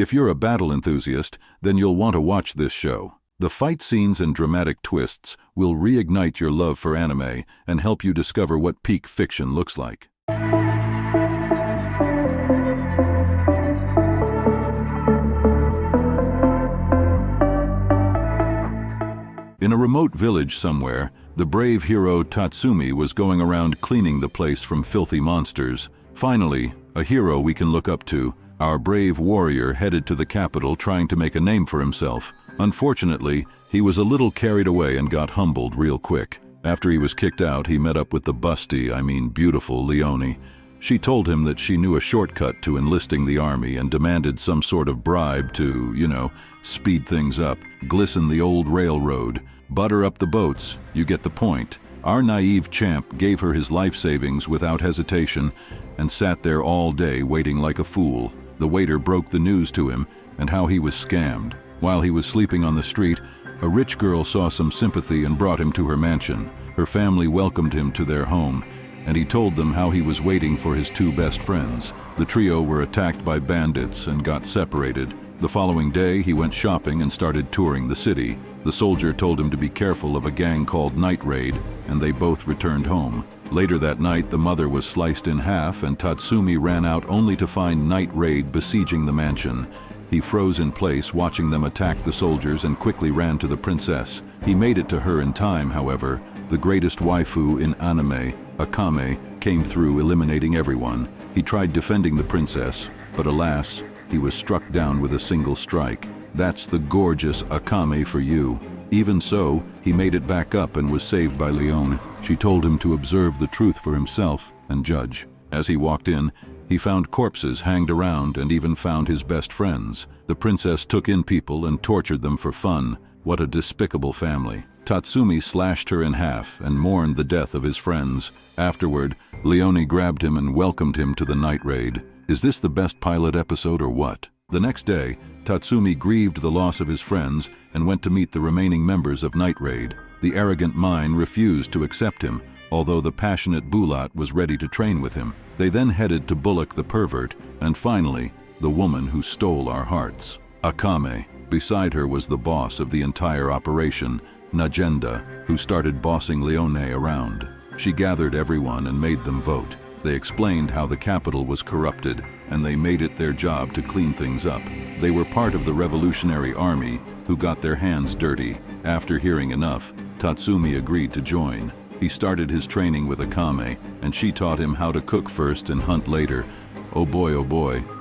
If you're a battle enthusiast, then you'll want to watch this show. The fight scenes and dramatic twists will reignite your love for anime and help you discover what peak fiction looks like. In a remote village somewhere, the brave hero Tatsumi was going around cleaning the place from filthy monsters. Finally, a hero we can look up to, our brave warrior headed to the capital trying to make a name for himself. Unfortunately, he was a little carried away and got humbled real quick. After he was kicked out, he met up with the beautiful Leone. She told him that she knew a shortcut to enlisting the army and demanded some sort of bribe to, speed things up, glisten the old railroad, butter up the boats, you get the point. Our naive champ gave her his life savings without hesitation and sat there all day waiting like a fool. The waiter broke the news to him and how he was scammed. While he was sleeping on the street, a rich girl saw some sympathy and brought him to her mansion. Her family welcomed him to their home, and he told them how he was waiting for his two best friends. The trio were attacked by bandits and got separated. The following day, he went shopping and started touring the city. The soldier told him to be careful of a gang called Night Raid, and they both returned home. Later that night, the mother was sliced in half, and Tatsumi ran out only to find Night Raid besieging the mansion. He froze in place, watching them attack the soldiers, and quickly ran to the princess. He made it to her in time, however. The greatest waifu in anime, Akame, came through, eliminating everyone. He tried defending the princess, but alas, he was struck down with a single strike. That's the gorgeous Akame for you. Even so, he made it back up and was saved by Leone. She told him to observe the truth for himself and judge. As he walked in, he found corpses hanged around and even found his best friends. The princess took in people and tortured them for fun. What a despicable family. Tatsumi slashed her in half and mourned the death of his friends. Afterward, Leone grabbed him and welcomed him to the Night Raid. Is this the best pilot episode or what? The next day, Tatsumi grieved the loss of his friends and went to meet the remaining members of Night Raid. The arrogant Mine refused to accept him, although the passionate Bulat was ready to train with him. They then headed to Bullock the pervert, and finally, the woman who stole our hearts, Akame. Beside her was the boss of the entire operation, Najenda, who started bossing Leone around. She gathered everyone and made them vote. They explained how the capital was corrupted, and they made it their job to clean things up. They were part of the revolutionary army, who got their hands dirty. After hearing enough, Tatsumi agreed to join. He started his training with Akame, and she taught him how to cook first and hunt later. Oh boy,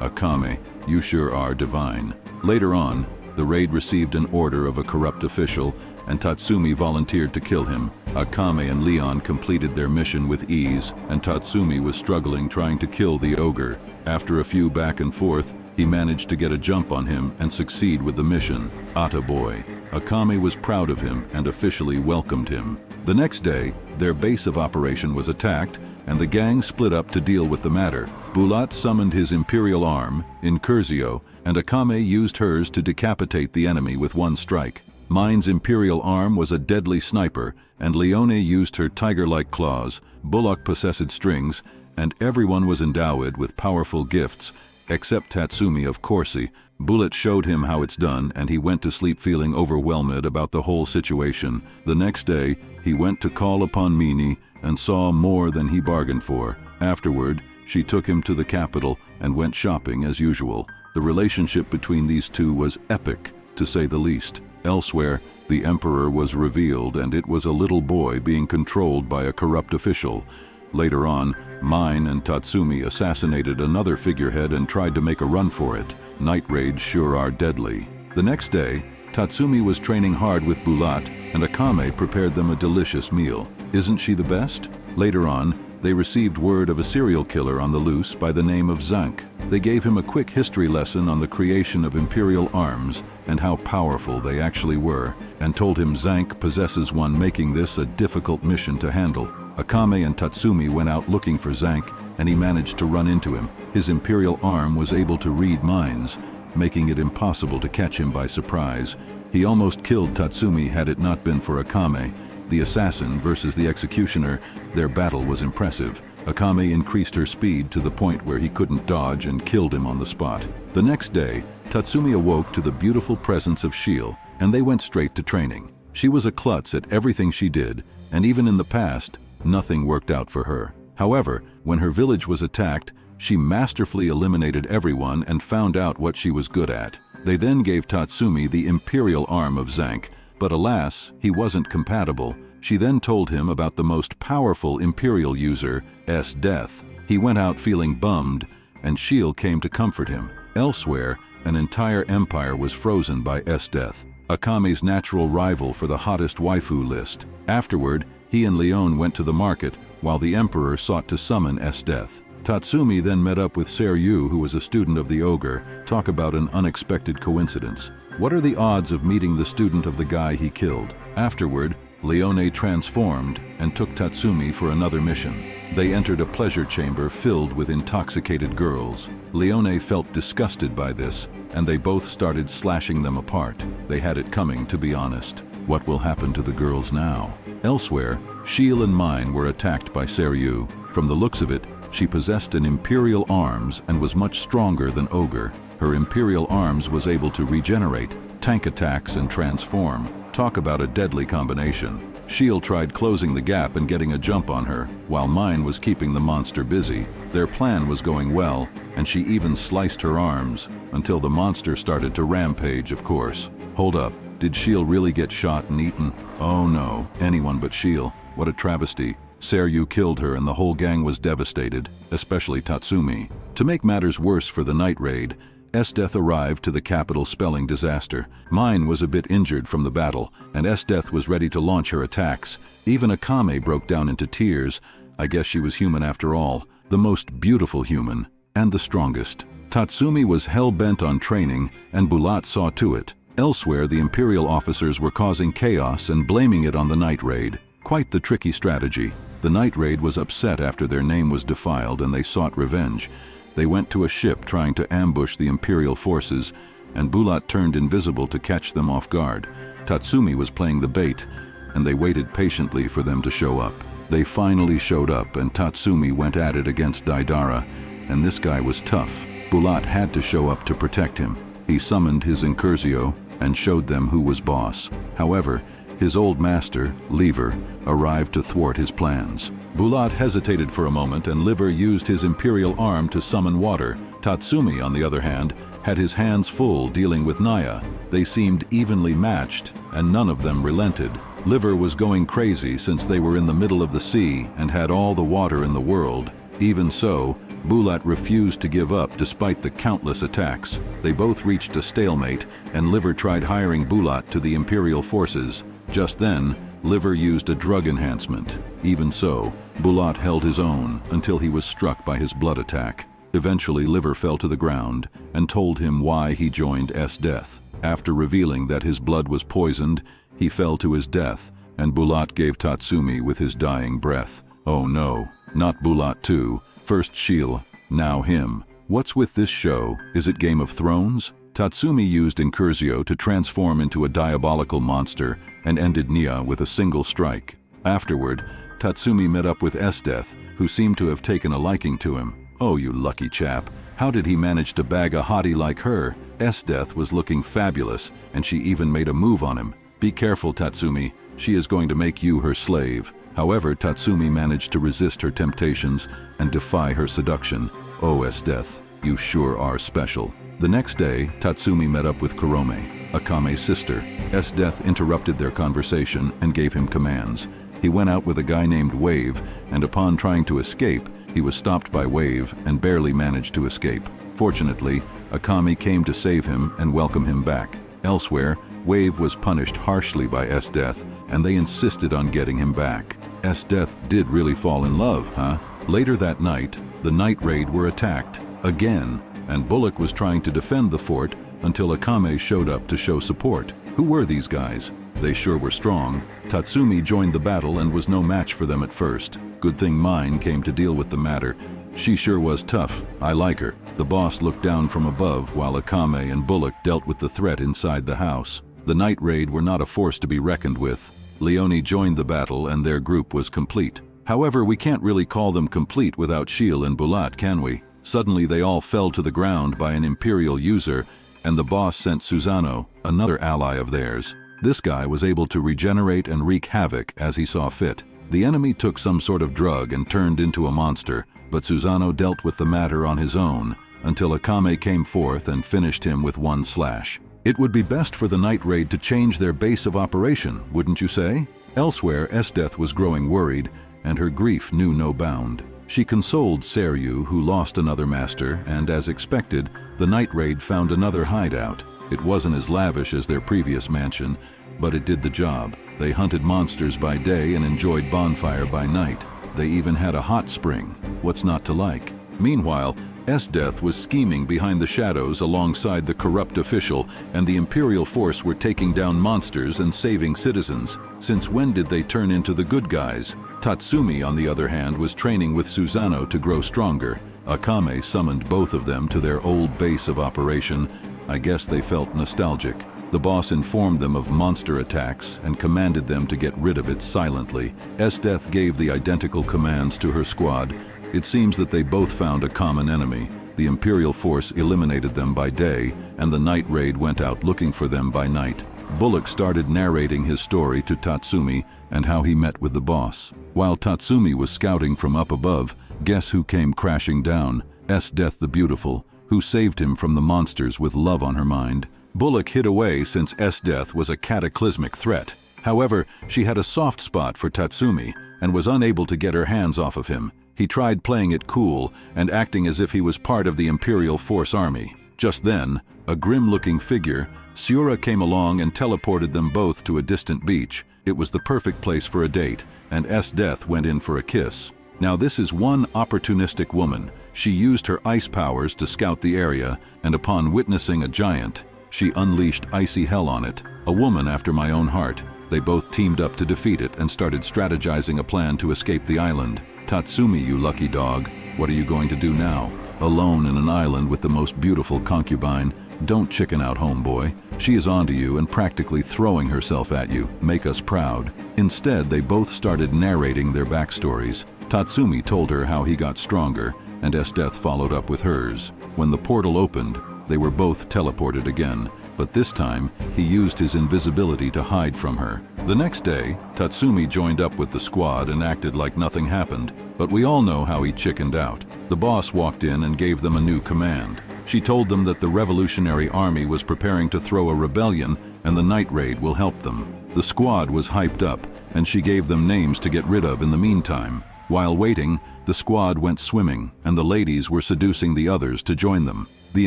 Akame, you sure are divine. Later on, the raid received an order of a corrupt official, and Tatsumi volunteered to kill him. Akame and Leon completed their mission with ease, and Tatsumi was struggling trying to kill the ogre. After a few back and forth, he managed to get a jump on him and succeed with the mission. Attaboy. Akame was proud of him and officially welcomed him. The next day, their base of operation was attacked, and the gang split up to deal with the matter. Bulat summoned his imperial arm, Incursio, and Akame used hers to decapitate the enemy with one strike. Mine's imperial arm was a deadly sniper, and Leone used her tiger-like claws. Bullock possessed strings, and everyone was endowed with powerful gifts, except Tatsumi of Corsi. Bullet showed him how it's done, and he went to sleep feeling overwhelmed about the whole situation. The next day, he went to call upon Mini and saw more than he bargained for. Afterward, she took him to the capital and went shopping as usual. The relationship between these two was epic, to say the least. Elsewhere, the emperor was revealed, and it was a little boy being controlled by a corrupt official. Later on, Mine and Tatsumi assassinated another figurehead and tried to make a run for it. Night raids sure are deadly. The next day, Tatsumi was training hard with Bulat, and Akame prepared them a delicious meal. Isn't she the best? Later on, they received word of a serial killer on the loose by the name of Zank. They gave him a quick history lesson on the creation of imperial arms and how powerful they actually were, and told him Zank possesses one, making this a difficult mission to handle. Akame and Tatsumi went out looking for Zank, and he managed to run into him. His imperial arm was able to read minds, making it impossible to catch him by surprise. He almost killed Tatsumi had it not been for Akame. The assassin versus the executioner, their battle was impressive. Akame increased her speed to the point where he couldn't dodge and killed him on the spot. The next day, Tatsumi awoke to the beautiful presence of Shield, and they went straight to training. She was a klutz at everything she did, and even in the past, nothing worked out for her. However, when her village was attacked, she masterfully eliminated everyone and found out what she was good at. They then gave Tatsumi the imperial arm of Zank, but alas, he wasn't compatible. She then told him about the most powerful imperial user, S-Death. He went out feeling bummed, and Shield came to comfort him. Elsewhere, an entire empire was frozen by S-Death, Akame's natural rival for the hottest waifu list. Afterward, he and Leon went to the market, while the emperor sought to summon S-Death. Tatsumi then met up with Seryu, who was a student of the ogre. Talk about an unexpected coincidence. What are the odds of meeting the student of the guy he killed? Afterward, Leone transformed and took Tatsumi for another mission. They entered a pleasure chamber filled with intoxicated girls. Leone felt disgusted by this, and they both started slashing them apart. They had it coming, to be honest. What will happen to the girls now? Elsewhere, Shield and Mine were attacked by Seryu. From the looks of it, she possessed an imperial arms and was much stronger than ogre. Her imperial arms was able to regenerate, tank attacks, and transform. Talk about a deadly combination. Shield tried closing the gap and getting a jump on her, while Mine was keeping the monster busy. Their plan was going well, and she even sliced her arms, until the monster started to rampage, of course. Hold up, did Shield really get shot and eaten? Oh no, anyone but Shield. What a travesty. Seryu killed her and the whole gang was devastated, especially Tatsumi. To make matters worse for the night raid, S-Death arrived to the capital spelling disaster. Mine was a bit injured from the battle, and S-Death was ready to launch her attacks. Even Akame broke down into tears. I guess she was human after all, the most beautiful human, and the strongest. Tatsumi was hell-bent on training, and Bulat saw to it. Elsewhere, the Imperial officers were causing chaos and blaming it on the night raid. Quite the tricky strategy. The night raid was upset after their name was defiled and they sought revenge. They went to a ship trying to ambush the Imperial forces, and Bulat turned invisible to catch them off guard. Tatsumi was playing the bait, and they waited patiently for them to show up. They finally showed up, and Tatsumi went at it against Daidara, and this guy was tough. Bulat had to show up to protect him. He summoned his Incursio and showed them who was boss. However, his old master, Lever, arrived to thwart his plans. Bulat hesitated for a moment, and Lever used his imperial arm to summon water. Tatsumi, on the other hand, had his hands full dealing with Naya. They seemed evenly matched, and none of them relented. Lever was going crazy since they were in the middle of the sea and had all the water in the world. Even so, Bulat refused to give up despite the countless attacks. They both reached a stalemate, and Lever tried hiring Bulat to the Imperial forces. Just then, Lever used a drug enhancement. Even so, Bulat held his own until he was struck by his blood attack. Eventually, Lever fell to the ground and told him why he joined S-Death. After revealing that his blood was poisoned, he fell to his death, and Bulat gave Tatsumi with his dying breath. Oh no, not Bulat too. First Shield, now him. What's with this show? Is it Game of Thrones? Tatsumi used Incursio to transform into a diabolical monster and ended Nia with a single strike. Afterward, Tatsumi met up with S-Death, who seemed to have taken a liking to him. Oh, you lucky chap. How did he manage to bag a hottie like her? S-Death was looking fabulous, and she even made a move on him. Be careful, Tatsumi. She is going to make you her slave. However, Tatsumi managed to resist her temptations and defy her seduction. Oh, S-Death, you sure are special. The next day, Tatsumi met up with Kurome, Akame's sister. S-Death interrupted their conversation and gave him commands. He went out with a guy named Wave, and upon trying to escape, he was stopped by Wave and barely managed to escape. Fortunately, Akame came to save him and welcome him back. Elsewhere, Wave was punished harshly by S-Death, and they insisted on getting him back. S-Death did really fall in love, huh? Later that night, the night raid were attacked again, and Bullock was trying to defend the fort until Akame showed up to show support. Who were these guys? They sure were strong. Tatsumi joined the battle and was no match for them at first. Good thing Mine came to deal with the matter. She sure was tough. I like her. The boss looked down from above while Akame and Bullock dealt with the threat inside the house. The night raid were not a force to be reckoned with. Leone joined the battle and their group was complete. However, we can't really call them complete without Shield and Bulat, can we? Suddenly they all fell to the ground by an Imperial user, and the boss sent Susanoo, another ally of theirs. This guy was able to regenerate and wreak havoc as he saw fit. The enemy took some sort of drug and turned into a monster, but Susanoo dealt with the matter on his own until Akame came forth and finished him with one slash. It would be best for the night raid to change their base of operation, wouldn't you say? Elsewhere, Esdeath was growing worried, and her grief knew no bound. She consoled Seryu, who lost another master, and as expected, the night raid found another hideout. It wasn't as lavish as their previous mansion, but it did the job. They hunted monsters by day and enjoyed bonfire by night. They even had a hot spring. What's not to like? Meanwhile, Esdeath was scheming behind the shadows alongside the corrupt official, and the Imperial force were taking down monsters and saving citizens. Since when did they turn into the good guys? Tatsumi, on the other hand, was training with Susanoo to grow stronger. Akame summoned both of them to their old base of operation. I guess they felt nostalgic. The boss informed them of monster attacks and commanded them to get rid of it silently. Esdeath gave the identical commands to her squad. It seems that they both found a common enemy. The Imperial force eliminated them by day, and the night raid went out looking for them by night. Bullock started narrating his story to Tatsumi and how he met with the boss. While Tatsumi was scouting from up above, guess who came crashing down? Esdeath the Beautiful, who saved him from the monsters with love on her mind. Bullock hid away since Esdeath was a cataclysmic threat. However, she had a soft spot for Tatsumi and was unable to get her hands off of him. He tried playing it cool and acting as if he was part of the Imperial Force army. Just then, a grim-looking figure, Siura, came along and teleported them both to a distant beach. It was the perfect place for a date, and Esdeath went in for a kiss. Now this is one opportunistic woman. She used her ice powers to scout the area, and upon witnessing a giant, she unleashed icy hell on it. A woman after my own heart. They both teamed up to defeat it and started strategizing a plan to escape the island. Tatsumi, you lucky dog, what are you going to do now? Alone in an island with the most beautiful concubine? Don't chicken out, homeboy. She is onto you and practically throwing herself at you. Make us proud. Instead, they both started narrating their backstories. Tatsumi told her how he got stronger, and Esdeath followed up with hers. When the portal opened, they were both teleported again, but this time he used his invisibility to hide from her. The next day, Tatsumi joined up with the squad and acted like nothing happened, but we all know how he chickened out. The boss walked in and gave them a new command. She told them that the Revolutionary Army was preparing to throw a rebellion and the night raid will help them. The squad was hyped up, and she gave them names to get rid of in the meantime. While waiting, the squad went swimming, and the ladies were seducing the others to join them. The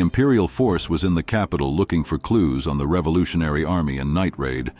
Imperial force was in the capital looking for clues on the Revolutionary Army and night raid.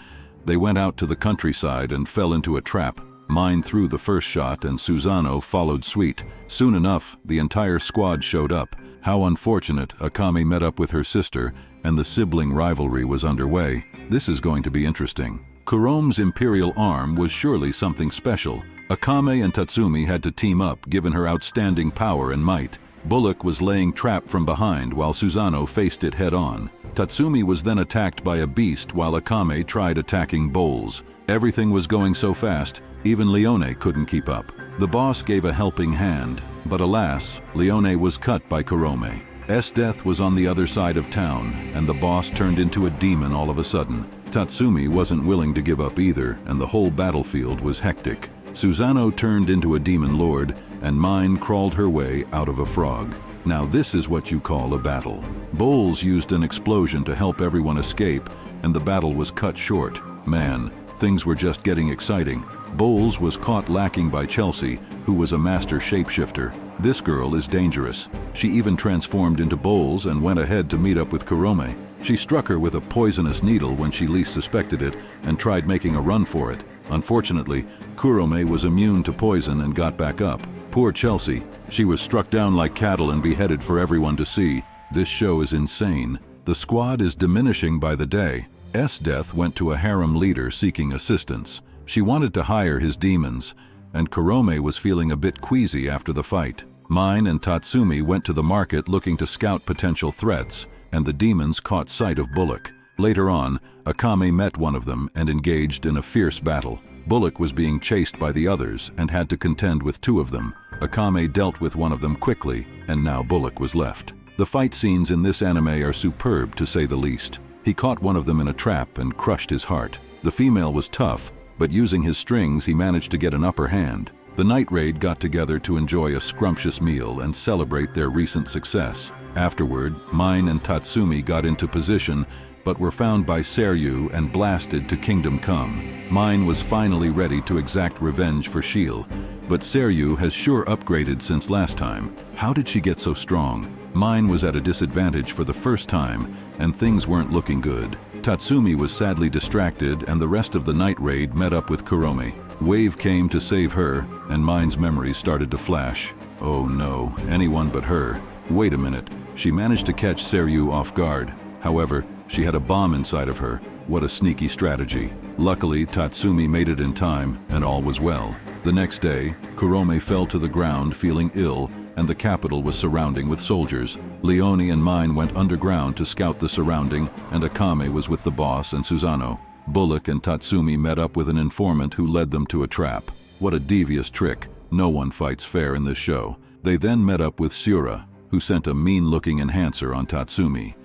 They went out to the countryside and fell into a trap. Mine threw the first shot and Susanoo followed suit. Soon enough, the entire squad showed up. How unfortunate, Akame met up with her sister, and the sibling rivalry was underway. This is going to be interesting. Kurome's Imperial arm was surely something special. Akame and Tatsumi had to team up given her outstanding power and might. Bullock was laying trap from behind while Susanoo faced it head-on. Tatsumi was then attacked by a beast while Akame tried attacking Bowles. Everything was going so fast, even Leone couldn't keep up. The boss gave a helping hand, but alas, Leone was cut by Kurome. Esdeath was on the other side of town, and the boss turned into a demon all of a sudden. Tatsumi wasn't willing to give up either, and the whole battlefield was hectic. Susanoo turned into a demon lord, and Mine crawled her way out of a frog. Now this is what you call a battle. Bowles used an explosion to help everyone escape, and the battle was cut short. Man, things were just getting exciting. Bowles was caught lacking by Chelsea, who was a master shapeshifter. This girl is dangerous. She even transformed into Bowles and went ahead to meet up with Kurome. She struck her with a poisonous needle when she least suspected it and tried making a run for it. Unfortunately, Kurome was immune to poison and got back up. Poor Chelsea. She was struck down like cattle and beheaded for everyone to see. This show is insane. The squad is diminishing by the day. Esdeath went to a harem leader seeking assistance. She wanted to hire his demons, and Kurome was feeling a bit queasy after the fight. Mine and Tatsumi went to the market looking to scout potential threats, and the demons caught sight of Bullock. Later on, Akame met one of them and engaged in a fierce battle. Bullock was being chased by the others and had to contend with two of them. Akame dealt with one of them quickly, and now Bullock was left. The fight scenes in this anime are superb, to say the least. He caught one of them in a trap and crushed his heart. The female was tough, but using his strings he managed to get an upper hand. The night raid got together to enjoy a scrumptious meal and celebrate their recent success. Afterward, Mine and Tatsumi got into position, but were found by Seryu and blasted to Kingdom Come. Mine was finally ready to exact revenge for Shield, but Seryu has sure upgraded since last time. How did she get so strong? Mine was at a disadvantage for the first time, and things weren't looking good. Tatsumi was sadly distracted, and the rest of the night raid met up with Kurome. Wave came to save her, and Mine's memories started to flash. Oh no, anyone but her. Wait a minute, she managed to catch Seryu off guard. However, she had a bomb inside of her. What a sneaky strategy. Luckily, Tatsumi made it in time, and all was well. The next day, Kurome fell to the ground feeling ill, and the capital was surrounding with soldiers. Leone and Mine went underground to scout the surrounding, and Akame was with the boss and Susanoo. Bullock and Tatsumi met up with an informant who led them to a trap. What a devious trick. No one fights fair in this show. They then met up with Sura, who sent a mean-looking enhancer on Tatsumi.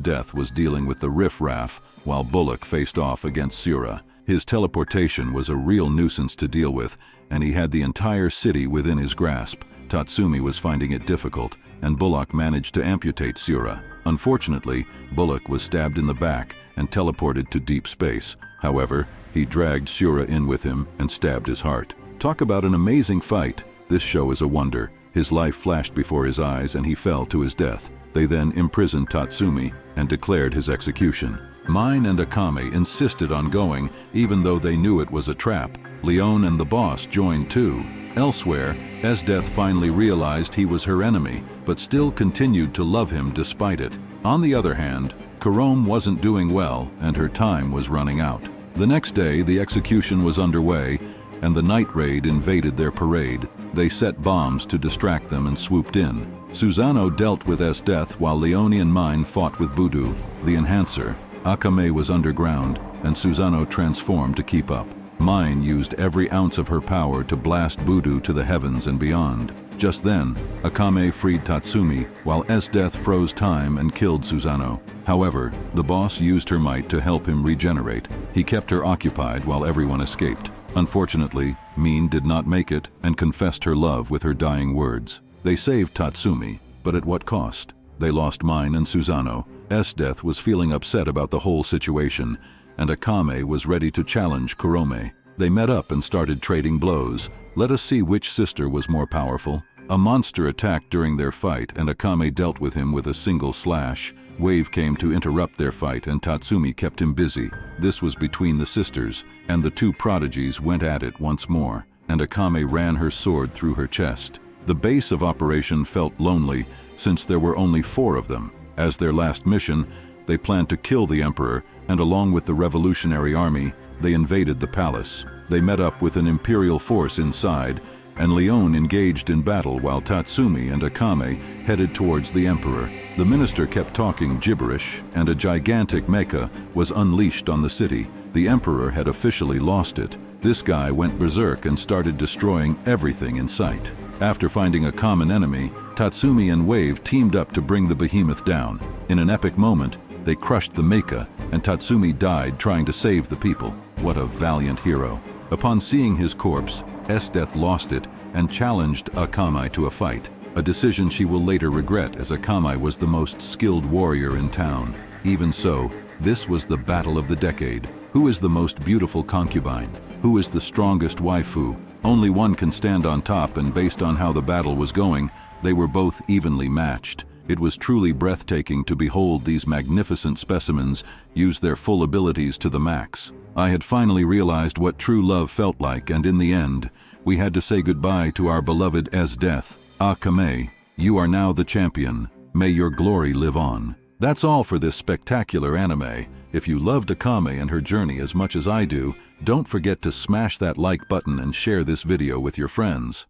Death was dealing with the riff-raff, while Bullock faced off against Sura. His teleportation was a real nuisance to deal with, and he had the entire city within his grasp. Tatsumi was finding it difficult, and Bullock managed to amputate Sura. Unfortunately, Bullock was stabbed in the back and teleported to deep space. However, he dragged Sura in with him and stabbed his heart. Talk about an amazing fight. This show is a wonder. His life flashed before his eyes and he fell to his death. They then imprisoned Tatsumi and declared his execution. Mine and Akame insisted on going, even though they knew it was a trap. Leone and the boss joined too. Elsewhere, Death finally realized he was her enemy, but still continued to love him despite it. On the other hand, Kurome wasn't doing well, and her time was running out. The next day, the execution was underway, and the night raid invaded their parade. They set bombs to distract them and swooped in. Susanoo dealt with Death while Leone and Mine fought with Budu, the enhancer. Akame was underground, and Susanoo transformed to keep up. Mine used every ounce of her power to blast Budu to the heavens and beyond. Just then, Akame freed Tatsumi, while Death froze time and killed Susanoo. However, the boss used her might to help him regenerate. He kept her occupied while everyone escaped. Unfortunately, Mine did not make it and confessed her love with her dying words. They saved Tatsumi, but at what cost? They lost Mine and Susanoo. Death was feeling upset about the whole situation, and Akame was ready to challenge Kurome. They met up and started trading blows. Let us see which sister was more powerful. A monster attacked during their fight, and Akame dealt with him with a single slash. Wave came to interrupt their fight, and Tatsumi kept him busy. This was between the sisters, and the two prodigies went at it once more, and Akame ran her sword through her chest. The base of operation felt lonely, since there were only 4 of them. As their last mission, they planned to kill the emperor, and along with the revolutionary army, they invaded the palace. They met up with an imperial force inside, and Leone engaged in battle while Tatsumi and Akame headed towards the emperor. The minister kept talking gibberish, and a gigantic mecha was unleashed on the city. The emperor had officially lost it. This guy went berserk and started destroying everything in sight. After finding a common enemy, Tatsumi and Wave teamed up to bring the behemoth down. In an epic moment, they crushed the mecha, and Tatsumi died trying to save the people. What a valiant hero. Upon seeing his corpse, Death lost it and challenged Akame to a fight, a decision she will later regret, as Akame was the most skilled warrior in town. Even so, this was the battle of the decade. Who is the most beautiful concubine? Who is the strongest waifu? Only one can stand on top, and based on how the battle was going, they were both evenly matched. It was truly breathtaking to behold these magnificent specimens use their full abilities to the max. I had finally realized what true love felt like, and in the end, we had to say goodbye to our beloved Death. Akame, you are now the champion. May your glory live on. That's all for this spectacular anime. If you loved Akame and her journey as much as I do, don't forget to smash that like button and share this video with your friends.